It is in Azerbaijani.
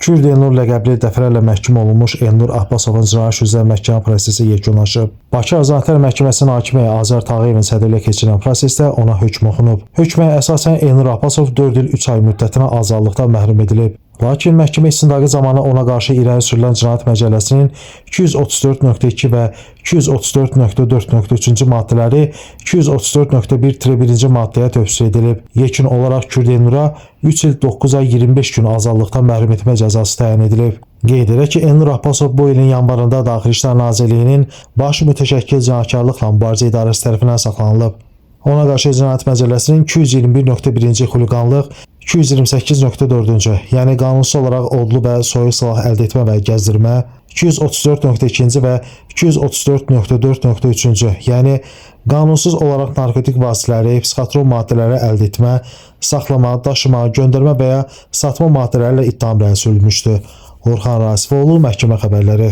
Kürd Elnur ləqəbli dəfələrlə məhkum olunmuş Elnur Abbasovun cinayət üzrə məhkəmə prosesi yekunlaşıb. Bakı Azadlıqlar Məhkəməsinin hakimi Azər Tağıyevin sədrliyi keçirilən prosesdə ona hökm oxunub. Hökmə əsasən Elnur Abbasov 4 il 3 ay müddətinə azadlıqdan məhrum edilib. Lakin məhkəmə istintaqı zamanı ona qarşı irəli sürülən cinayət məcəlləsinin 234.2 və 234.4.3-cü maddələri 234.1-1-ci maddəyə tövsiyə edilib. Yekun olaraq Kürd Elnura 3 il 9 ay 25 gün azadlıqdan məhrum etmə cəzası təyin edilib. Qeyd edək ki, Elnur Abbasov bu ilin yanvarında Daxili İşlər Nazirliyinin baş mütəşəkkil cinayətkarlıqla mübarizə idarəsi tərəfindən saxlanılıb. Ona qarşı cinayət məcəlləsinin 221.1-ci xuliqanlıq, 228.4-cü, yəni qanunsuz olaraq odlu və soyuq silah əldə etmə və gəzdirmə, 234.2-ci və 234.4.3-cü, yəni qanunsuz olaraq narkotik vasitələri, psixotrop maddələri əldə etmə, saxlama, daşıma, göndərmə və ya satma maddələri ilə ittiham irəli sürülmüşdür. Orxan Rasifoğlu, Məhkəmə Xəbərləri.